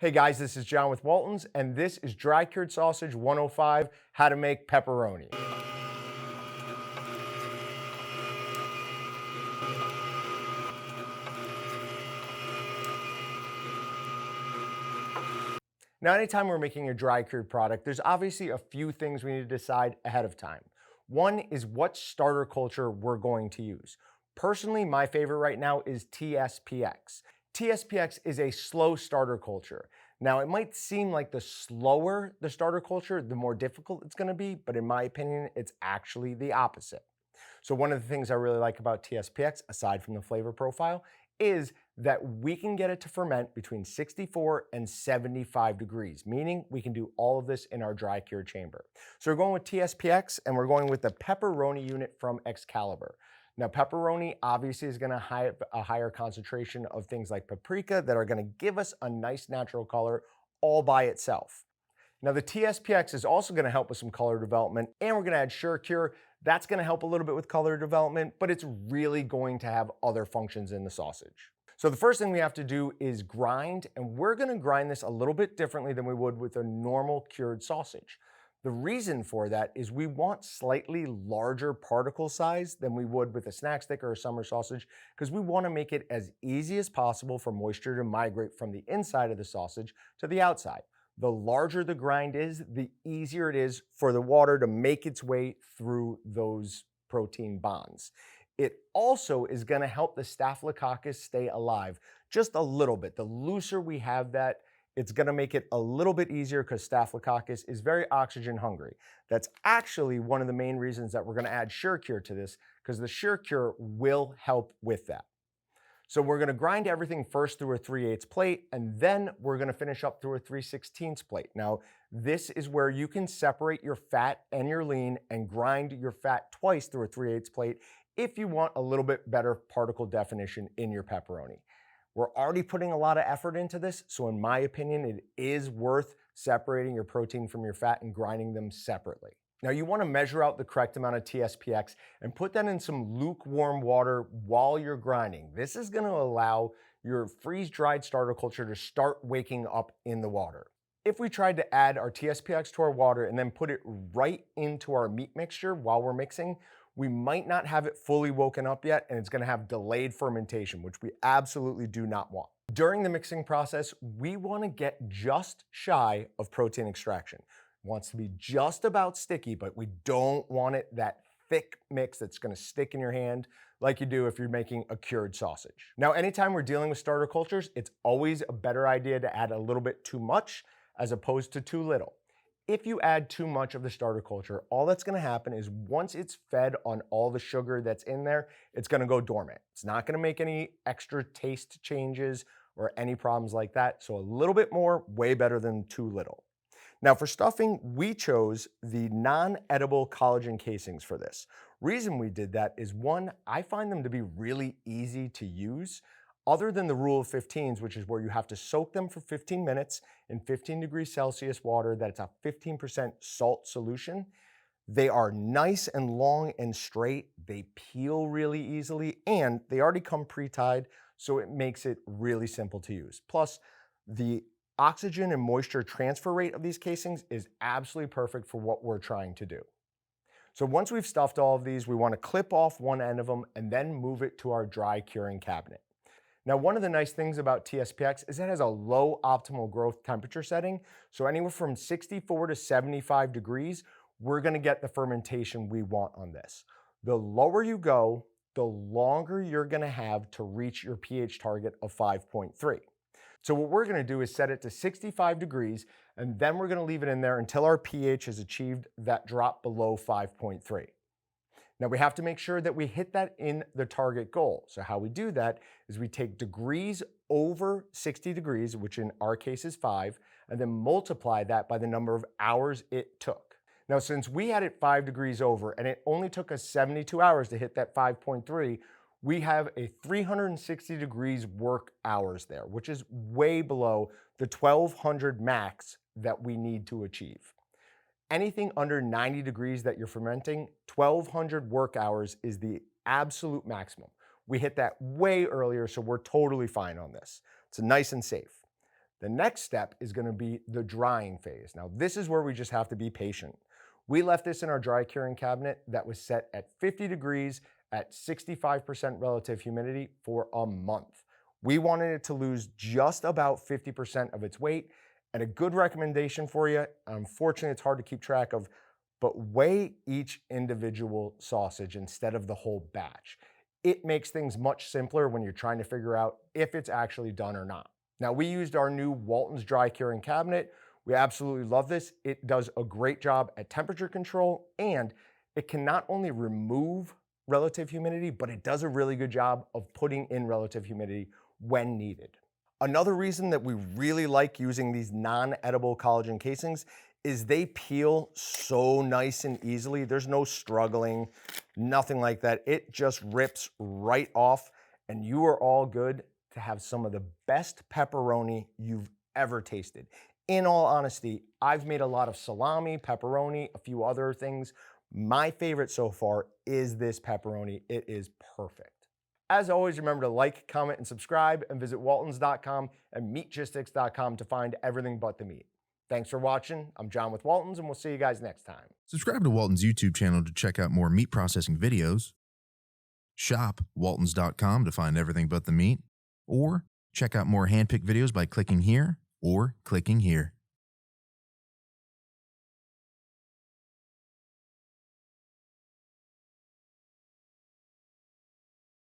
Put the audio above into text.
Hey guys, this is John with Walton's, and this is Dry Cured Sausage 105, how to make pepperoni. Now, anytime we're making a dry cured product, there's obviously a few things we need to decide ahead of time. One is what starter culture we're going to use. Personally, my favorite right now is TSPX. TSPX is a slow starter culture. Now, it might seem like the slower the starter culture, the more difficult it's going to be, but in my opinion, it's actually the opposite. So one of the things I really like about TSPX, aside from the flavor profile, is that we can get it to ferment between 64 and 75 degrees, meaning we can do all of this in our dry cure chamber. So we're going with TSPX, and we're going with the Pepperoni unit from Excalibur. Now, pepperoni obviously is going to have a higher concentration of things like paprika that are going to give us a nice natural color all by itself. Now, the TSPX is also going to help with some color development, and we're going to add SureCure. That's going to help a little bit with color development, but it's really going to have other functions in the sausage. So the first thing we have to do is grind, and we're going to grind this a little bit differently than we would with a normal cured sausage. The reason for that is we want slightly larger particle size than we would with a snack stick or a summer sausage, because we want to make it as easy as possible for moisture to migrate from the inside of the sausage to the outside. The larger the grind is, the easier it is for the water to make its way through those protein bonds. It also is going to help the staphylococcus stay alive just a little bit. The looser we have that, it's going to make it a little bit easier because staphylococcus is very oxygen hungry. That's actually one of the main reasons that we're going to add SureCure to this, because the SureCure will help with that. So we're going to grind everything first through a 3/8 plate, and then we're going to finish up through a 3/16 plate. Now, this is where you can separate your fat and your lean and grind your fat twice through a 3/8 plate if you want a little bit better particle definition in your pepperoni. We're already putting a lot of effort into this, so in my opinion, it is worth separating your protein from your fat and grinding them separately. Now, you want to measure out the correct amount of TSPX and put that in some lukewarm water while you're grinding. This is going to allow your freeze-dried starter culture to start waking up in the water. If we tried to add our TSPX to our water and then put it right into our meat mixture while we're mixing, we might not have it fully woken up yet, and it's going to have delayed fermentation, which we absolutely do not want. During the mixing process, we want to get just shy of protein extraction. Wants to be just about sticky, but we don't want it that thick mix that's going to stick in your hand like you do if you're making a cured sausage. Now, anytime we're dealing with starter cultures, it's always a better idea to add a little bit too much as opposed to too little. If you add too much of the starter culture, all that's going to happen is once it's fed on all the sugar that's in there, it's going to go dormant. It's not going to make any extra taste changes or any problems like that. So a little bit more, way better than too little. Now, for stuffing, we chose the non-edible collagen casings for this. Reason we did that is, one, I find them to be really easy to use. Other than the rule of 15s, which is where you have to soak them for 15 minutes in 15 degrees Celsius water, that's a 15% salt solution. They are nice and long and straight. They peel really easily, and they already come pre-tied, so it makes it really simple to use. Plus, the oxygen and moisture transfer rate of these casings is absolutely perfect for what we're trying to do. So once we've stuffed all of these, we want to clip off one end of them and then move it to our dry curing cabinet. Now, one of the nice things about TSPX is it has a low optimal growth temperature setting. So anywhere from 64 to 75 degrees, we're going to get the fermentation we want on this. The lower you go, the longer you're going to have to reach your pH target of 5.3. So what we're going to do is set it to 65 degrees, and then we're going to leave it in there until our pH has achieved that drop below 5.3. Now, we have to make sure that we hit that in the target goal. So how we do that is we take degrees over 60 degrees, which in our case is 5, and then multiply that by the number of hours it took. Now, since we had it 5 degrees over and it only took us 72 hours to hit that 5.3, we have a 360 degrees work hours there, which is way below the 1200 max that we need to achieve. Anything under 90 degrees that you're fermenting, 1200 work hours is the absolute maximum. We hit that way earlier, so we're totally fine on this. It's nice and safe. The next step is going to be the drying phase. Now, this is where we just have to be patient. We left this in our dry curing cabinet that was set at 50 degrees at 65% relative humidity for a month. We wanted it to lose just about 50% of its weight. And a good recommendation for you, unfortunately, it's hard to keep track of, but weigh each individual sausage instead of the whole batch. It makes things much simpler when you're trying to figure out if it's actually done or not. Now, we used our new Walton's dry curing cabinet. We absolutely love this. It does a great job at temperature control, and it can not only remove relative humidity, but it does a really good job of putting in relative humidity when needed. Another reason that we really like using these non-edible collagen casings is they peel so nice and easily. There's no struggling, nothing like that. It just rips right off, and you are all good to have some of the best pepperoni you've ever tasted. In all honesty, I've made a lot of salami, pepperoni, a few other things. My favorite so far is this pepperoni. It is perfect. As always, remember to like, comment, and subscribe, and visit waltons.com and meatgistics.com to find everything but the meat. Thanks for watching. I'm John with Waltons, and we'll see you guys next time. Subscribe to Walton's YouTube channel to check out more meat processing videos. Shop waltons.com to find everything but the meat. Or check out more handpicked videos by clicking here or clicking here.